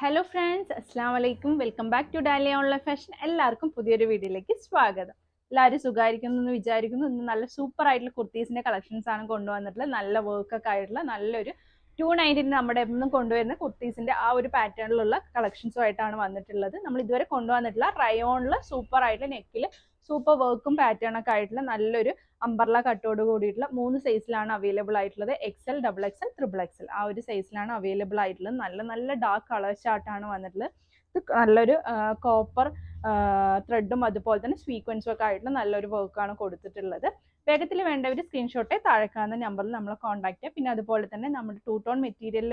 Hello friends, അസ്സാം വലൈക്കും. Welcome back to Dalia online fashion. എല്ലാവർക്കും പുതിയൊരു വീഡിയോയിലേക്ക് സ്വാഗതം. എല്ലാവരും സുഖമായിരിക്കുന്നു എന്ന് വിചാരിക്കുന്നു. ഇന്ന് നല്ല സൂപ്പർ ആയിട്ടുള്ള കുർത്തീസിന്റെ കളക്ഷൻസ് ആണ് കൊണ്ടുവന്നിട്ടുള്ളത്. നല്ല വർക്കൊക്കെ ആയിട്ടുള്ള നല്ലൊരു 290 നമ്മുടെ എന്നും കൊണ്ടുവരുന്ന കുർത്തീസിന്റെ ആ ഒരു പാറ്റേണിലുള്ള കളക്ഷൻസും ആയിട്ടാണ് വന്നിട്ടുള്ളത്. നമ്മൾ ഇതുവരെ കൊണ്ടുവന്നിട്ടുള്ള റയോണിൽ സൂപ്പർ ആയിട്ടുള്ള നെക്കിൽ സൂപ്പർ വർക്കും പാറ്റേൺ ഒക്കെ ആയിട്ടുള്ള നല്ലൊരു അംബർല കട്ടോട് കൂടിയിട്ടുള്ള 3 സൈസിലാണ് അവൈലബിൾ ആയിട്ടുള്ളത്. XL, XXL, XXL ആ ഒരു സൈസിലാണ് അവൈലബിൾ ആയിട്ടുള്ളത്. നല്ല നല്ല ഡാർക്ക് കളർ ചാർട്ടാണ് വന്നിട്ടുള്ളത്. ഇത് നല്ലൊരു കോപ്പർ ത്രെഡും അതുപോലെ തന്നെ സ്വീക്വൻസും ഒക്കെ ആയിട്ടുള്ള നല്ലൊരു വർക്കാണ് കൊടുത്തിട്ടുള്ളത്. വേഗത്തിൽ വേണ്ടവർ സ്ക്രീൻഷോട്ടെ താഴെ കാണുന്ന നമ്പറിൽ നമ്മളെ കോൺടാക്ട് ചെയ്യുക. പിന്നെ അതുപോലെ തന്നെ നമ്മുടെ 2 ടോൺ മെറ്റീരിയലിൽ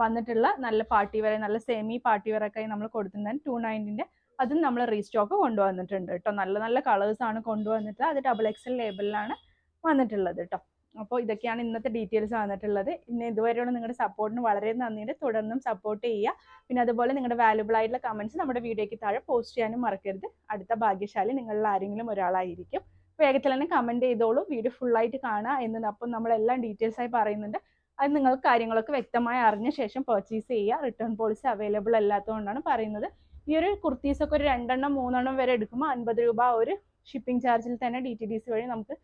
വന്നിട്ടുള്ള നല്ല പാർട്ടി വെയർ, നല്ല സെമി പാർട്ടി വെയർ ഒക്കെ നമ്മൾ കൊടുത്തിട്ടുണ്ടായിരുന്നു 290ന്റെ. അതും നമ്മൾ റീസ്റ്റോക്ക് കൊണ്ടുവന്നിട്ടുണ്ട് കേട്ടോ. നല്ല നല്ല കളേഴ്സ് ആണ് കൊണ്ടുവന്നിട്ട് അത് XXL ലേബലിലാണ് വന്നിട്ടുള്ളത് കേട്ടോ. അപ്പോൾ ഇതൊക്കെയാണ് ഇന്നത്തെ ഡീറ്റെയിൽസ് വന്നിട്ടുള്ളത്. ഇന്ന് ഇതുവരെയുള്ള നിങ്ങളുടെ സപ്പോർട്ടിന് വളരെ നന്ദിയുണ്ട്. തുടർന്നും സപ്പോർട്ട് ചെയ്യുക. പിന്നെ അതുപോലെ നിങ്ങളുടെ വാല്യുബിൾ ആയിട്ടുള്ള കമന്റ്സ് നമ്മുടെ വീഡിയോയ്ക്ക് താഴെ പോസ്റ്റ് ചെയ്യാനും മറക്കരുത്. അടുത്ത ഭാഗ്യശാലി നിങ്ങളിൽ ആരെങ്കിലും ഒരാളായിരിക്കും. വേഗത്തിൽ തന്നെ കമന്റ് ചെയ്തോളൂ. വീഡിയോ ഫുള്ളായിട്ട് കാണുക എന്നത്. അപ്പം നമ്മളെല്ലാം ഡീറ്റെയിൽസ് ആയി പറയുന്നുണ്ട്. അത് നിങ്ങൾ കാര്യങ്ങളൊക്കെ വ്യക്തമായി അറിഞ്ഞ ശേഷം പർച്ചേസ് ചെയ്യുക. റിട്ടേൺ പോളിസി അവൈലബിൾ അല്ലാത്തതുകൊണ്ടാണ് പറയുന്നത്. ഈ ഒരു കുർത്തീസൊക്കെ ഒരു 2 എണ്ണം 3 എണ്ണം വരെ എടുക്കുമ്പോൾ 50 രൂപ ഒരു ഷിപ്പിംഗ് ചാർജിൽ തന്നെ DTDC വഴി നമുക്ക്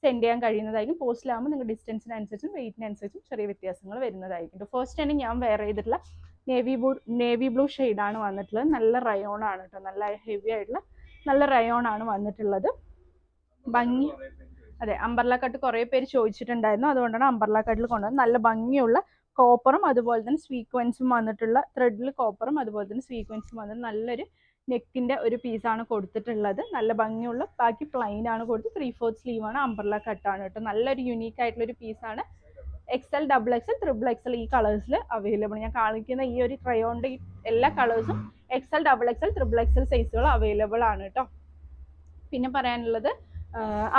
സെൻഡ് ചെയ്യാൻ കഴിയുന്നതായിരിക്കും. പോസ്റ്റിലാകുമ്പോൾ നിങ്ങൾ ഡിസ്റ്റൻസിനനുസരിച്ചും വെയിറ്റിനനുസരിച്ചും ചെറിയ വ്യത്യാസങ്ങൾ വരുന്നതായിരിക്കും. ഫസ്റ്റ് തന്നെ ഞാൻ വെയർ ചെയ്തിട്ടുള്ള നേവി ബ്ലൂ ഷെയ്ഡാണ് വന്നിട്ടുള്ളത്. നല്ല റയോൺ ആണ് കേട്ടോ. നല്ല ഹെവി ആയിട്ടുള്ള നല്ല റയോൺ ആണ് വന്നിട്ടുള്ളത്. ഭംഗി, അതെ, അംബർല കട്ട് കുറേ പേര് ചോദിച്ചിട്ടുണ്ടായിരുന്നു. അതുകൊണ്ടാണ് അംബർല കട്ടിൽ കൊണ്ടുവന്നത്. നല്ല ഭംഗിയുള്ള കോപ്പറും അതുപോലെ തന്നെ സ്വീക്വൻസും വന്നിട്ടുള്ള ത്രെഡിൽ കോപ്പറും അതുപോലെ തന്നെ സ്വീക്വൻസും വന്നിട്ട് നല്ലൊരു നെക്കിന്റെ ഒരു പീസാണ് കൊടുത്തിട്ടുള്ളത്. നല്ല ഭംഗിയുള്ള, ബാക്കി പ്ലെയിൻ ആണ് കൊടുത്ത് 3/4 സ്ലീവ് ആണ്. അംബർല കട്ടാണ് കേട്ടോ. നല്ലൊരു യുണീക്ക് ആയിട്ടുള്ള ഒരു പീസാണ്. XL, XXL, XXL ഈ കളേഴ്സിൽ അവൈലബിൾ. ഞാൻ കാണിക്കുന്ന ഈ ഒരു ട്രയോണിന്റെ എല്ലാ കളേഴ്സും XL, XXL, XXL സൈസുകൾ അവൈലബിൾ ആണ് കേട്ടോ. പിന്നെ പറയാനുള്ളത്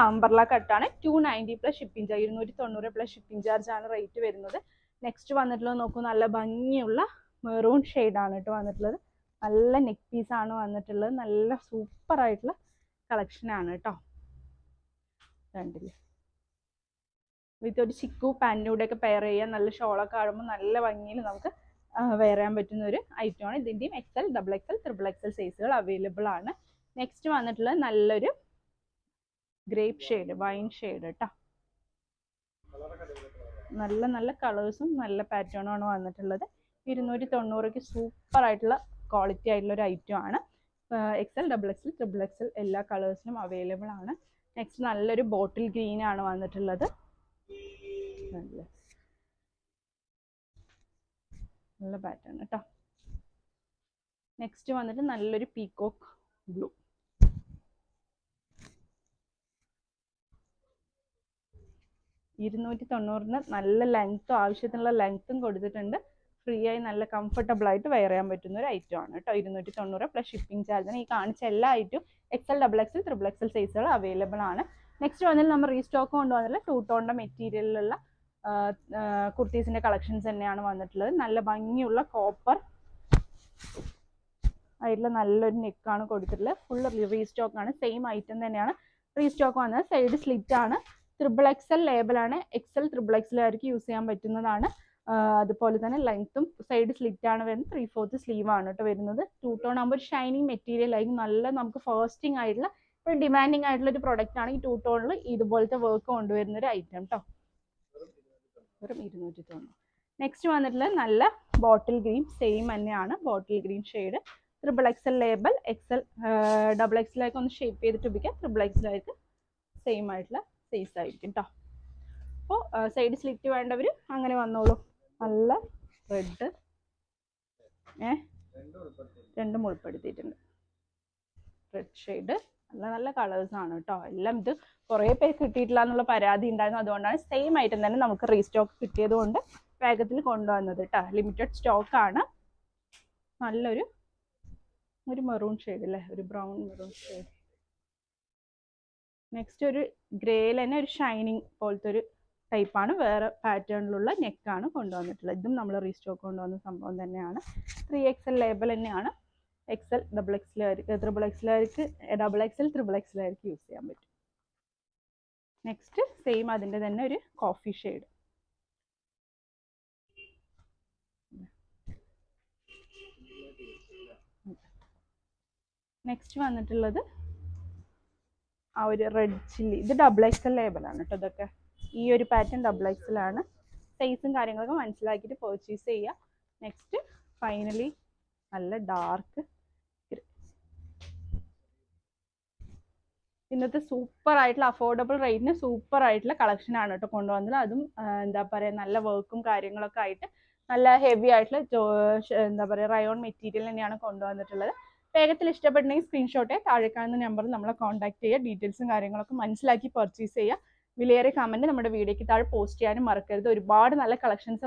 അംബർല കട്ടാണ്. 290 plus shipping charge, 290 plus shipping charge ആണ് റേറ്റ് വരുന്നത്. നെക്സ്റ്റ് വന്നിട്ടുള്ളത് നോക്കൂ, നല്ല ഭംഗിയുള്ള മെറൂൺ ഷെയ്ഡാണ് കേട്ടോ വന്നിട്ടുള്ളത്. നല്ല നെക്ക് പീസ് ആണ് വന്നിട്ടുള്ളത്. നല്ല സൂപ്പർ ആയിട്ടുള്ള കളക്ഷൻ ആണ് കേട്ടോ. കണ്ടില്ലേ, വിത്ത് ഒരു ചിക്കു പാൻറ്റിലൂടെ ഒക്കെ പെയർ ചെയ്യാൻ നല്ല ഷോളൊക്കെ ആടുമ്പോൾ നല്ല ഭംഗിയിൽ നമുക്ക് വെയർ ചെയ്യാൻ പറ്റുന്ന ഒരു ഐറ്റമാണ്. ഇതിൻ്റെയും XL, XXL, XXL സൈസുകൾ അവൈലബിൾ ആണ്. നെക്സ്റ്റ് വന്നിട്ടുള്ളത് നല്ലൊരു ഗ്രേപ്പ് ഷെയ്ഡ്, വൈൻ ഷെയ്ഡ് കേട്ടോ. നല്ല നല്ല കളേഴ്സും നല്ല പാറ്റേണും ആണ് വന്നിട്ടുള്ളത്. 290ക്ക് സൂപ്പർ ആയിട്ടുള്ള ക്വാളിറ്റി ആയിട്ടുള്ള ഒരു ഐറ്റം ആണ്. XL, XXL, XXL എല്ലാ കളേഴ്സിനും അവൈലബിൾ ആണ്. നെക്സ്റ്റ് നല്ലൊരു ബോട്ടിൽ ഗ്രീൻ ആണ് വന്നിട്ടുള്ളത്. നല്ല പാറ്റേൺ കേട്ടോ. നെക്സ്റ്റ് വന്നിട്ട് നല്ലൊരു പീകോക്ക് ബ്ലൂ. നല്ല ലെങ്ത്തും, ആവശ്യത്തിനുള്ള ലെങ്ത്തും കൊടുത്തിട്ടുണ്ട്. ഫ്രീ ആയി നല്ല കംഫർട്ടബിൾ ആയിട്ട് വെയർ ചെയ്യാൻ പറ്റുന്ന ഒരു ഐറ്റം ആണ് കേട്ടോ. 290 പ്ലസ് ഷിപ്പിംഗ് ചാർജാണ്. ഈ കാണിച്ച എല്ലാ ഐറ്റവും XL, XXL, XXL സൈസുകൾ അവൈലബിൾ ആണ്. നെക്സ്റ്റ് വന്നിട്ട് നമ്മൾ റീസ്റ്റോക്ക് കൊണ്ടുവന്നിട്ടുള്ള 2 ടോണിന്റെ മെറ്റീരിയലിലുള്ള കുർത്തീസിന്റെ കളക്ഷൻസ് തന്നെയാണ് വന്നിട്ടുള്ളത്. നല്ല ഭംഗിയുള്ള കോപ്പർ ആയിട്ടുള്ള നല്ലൊരു നെക്കാണ് കൊടുത്തിട്ടുള്ളത്. ഫുൾ റീസ്റ്റോക്ക് ആണ്. സെയിം ഐറ്റം തന്നെയാണ് റീസ്റ്റോക്ക് വന്നത്. സൈഡ് സ്ലിറ്റ് ആണ്. XXL ലേബലാണ്. XL, XXL ആയിരിക്കും യൂസ് ചെയ്യാൻ പറ്റുന്നതാണ്. അതുപോലെ തന്നെ ലെങ്ത്തും സൈഡ് സ്ലിറ്റ് ആണ് വരുന്നത്. 3/4 സ്ലീവ് ആണ് കേട്ടോ വരുന്നത്. 2 ടോൺ ആകുമ്പോൾ ഒരു ഷൈനിങ് മെറ്റീരിയൽ ആയിരിക്കും. നല്ല നമുക്ക് ഫാസ്റ്റിംഗ് ആയിട്ടുള്ള ഒരു ഡിമാൻഡിങ് ആയിട്ടുള്ള ഒരു പ്രൊഡക്റ്റ് ആണ് ഈ 2 ടോണിൽ ഇതുപോലത്തെ വർക്ക് കൊണ്ടുവരുന്ന ഒരു ഐറ്റം കേട്ടോ. വെറും 290. നെക്സ്റ്റ് വന്നിട്ടുള്ളത് നല്ല ബോട്ടിൽ ഗ്രീൻ, സെയിം തന്നെയാണ് bottle green shade. XXL label. XL, XXL ആയിരിക്കും ഒന്ന് ഷേപ്പ് ചെയ്തിട്ട് ഉപയോഗിക്കാം. XXL ആയിരിക്കും സെയിം ആയിട്ടുള്ള സൈസ് ആയിരിക്കും കേട്ടോ. അപ്പോൾ സൈഡ് സ്ലിറ്റ് വേണ്ടവർ അങ്ങനെ വന്നോളൂ. നല്ല റെഡ് രണ്ടും ഉൾപ്പെടുത്തിയിട്ടുണ്ട്. Red shade. നല്ല നല്ല കളേഴ്സ് ആണ് കേട്ടോ. എല്ലാം ഇത് കുറേ പേര് കിട്ടിയിട്ടില്ല എന്നുള്ള പരാതി ഉണ്ടായിരുന്നു. അതുകൊണ്ടാണ് സെയിം ഐറ്റം തന്നെ നമുക്ക് റീസ്റ്റോക്ക് കിട്ടിയത് കൊണ്ട് വേഗത്തിൽ കൊണ്ടുവന്നത് കേട്ടോ. ലിമിറ്റഡ് സ്റ്റോക്ക് ആണ്. നല്ലൊരു മെറൂൺ ഷെയ്ഡ് അല്ലേ, ഒരു ബ്രൗൺ മെറൂൺ ഷെയ്ഡ്. നെക്സ്റ്റ് ഒരു ഗ്രേയിൽ തന്നെ ഒരു ഷൈനിങ് പോലത്തെ ഒരു ടൈപ്പാണ്. വേറെ പാറ്റേണിലുള്ള നെക്കാണ് കൊണ്ടുവന്നിട്ടുള്ളത്. ഇതും നമ്മൾ റീസ്റ്റോക്ക് കൊണ്ടുവന്ന സംഭവം തന്നെയാണ്. 3XL ലേബൽ തന്നെയാണ്. XL, XXL ആയിരിക്കും യൂസ് ചെയ്യാൻ പറ്റും. നെക്സ്റ്റ് സെയിം അതിൻ്റെ തന്നെ ഒരു കോഫി ഷെയ്ഡ്. നെക്സ്റ്റ് വന്നിട്ടുള്ളത് ആ ഒരു റെഡ് ചില്ലി. ഇത് ഡബിൾ എക്സൽ ലേബലാണ് കേട്ടോ. ഇതൊക്കെ ഈ ഒരു പാറ്റേൺ ഡബിൾ എക്സലാണ്. സൈസും കാര്യങ്ങളൊക്കെ മനസ്സിലാക്കിയിട്ട് പർച്ചേസ് ചെയ്യുക. നെക്സ്റ്റ് ഫൈനലി നല്ല ഡാർക്ക് ഇന്നത്തെ സൂപ്പർ ആയിട്ടുള്ള അഫോർഡബിൾ റേറ്റിന് സൂപ്പർ ആയിട്ടുള്ള കളക്ഷൻ ആണ് കേട്ടോ കൊണ്ടുവന്നത്. അതും എന്താ പറയുക നല്ല വർക്കും കാര്യങ്ങളൊക്കെ ആയിട്ട് നല്ല ഹെവി ആയിട്ടുള്ള എന്താ പറയുക റയോൺ മെറ്റീരിയൽ തന്നെയാണ് കൊണ്ടുവന്നിട്ടുള്ളത്. വേഗത്തിൽ ഇഷ്ടപ്പെട്ടുണ്ടെങ്കിൽ സ്ക്രീൻഷോട്ട് താഴെ കാണുന്ന നമ്പറിൽ നമ്മളെ കോൺടാക്ട് ചെയ്യുക. ഡീറ്റെയിൽസും കാര്യങ്ങളൊക്കെ മനസ്സിലാക്കി പർച്ചേസ് ചെയ്യുക. വിലയേറിയ കമൻറ്റ് നമ്മുടെ വീഡിയോയ്ക്ക് താഴെ പോസ്റ്റ് ചെയ്യാനും മറക്കരുത്. ഒരുപാട് നല്ല കളക്ഷൻസ്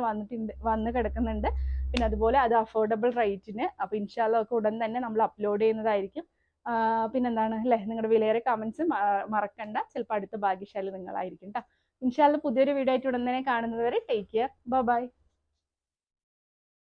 വന്ന് കിടക്കുന്നുണ്ട്. പിന്നെ അതുപോലെ അത് അഫോർഡബിൾ റേറ്റിന്. അപ്പോൾ ഇൻഷാല്ലാ ഒക്കെ ഉടൻ തന്നെ നമ്മൾ അപ്ലോഡ് ചെയ്യുന്നതായിരിക്കും. പിന്നെന്താണ് അല്ലേ, നിങ്ങളുടെ വിലയേറിയ കമൻസ് മറക്കണ്ട. ചിലപ്പോൾ അടുത്ത ഭാഗ്യശാലി നിങ്ങളായിരിക്കും കേട്ടോ. ഇൻഷാല്ലാ പുതിയൊരു വീഡിയോ ആയിട്ട് ഉടൻ തന്നെ കാണുന്നത് വരെ ടേക്ക് കെയർ. ബൈ.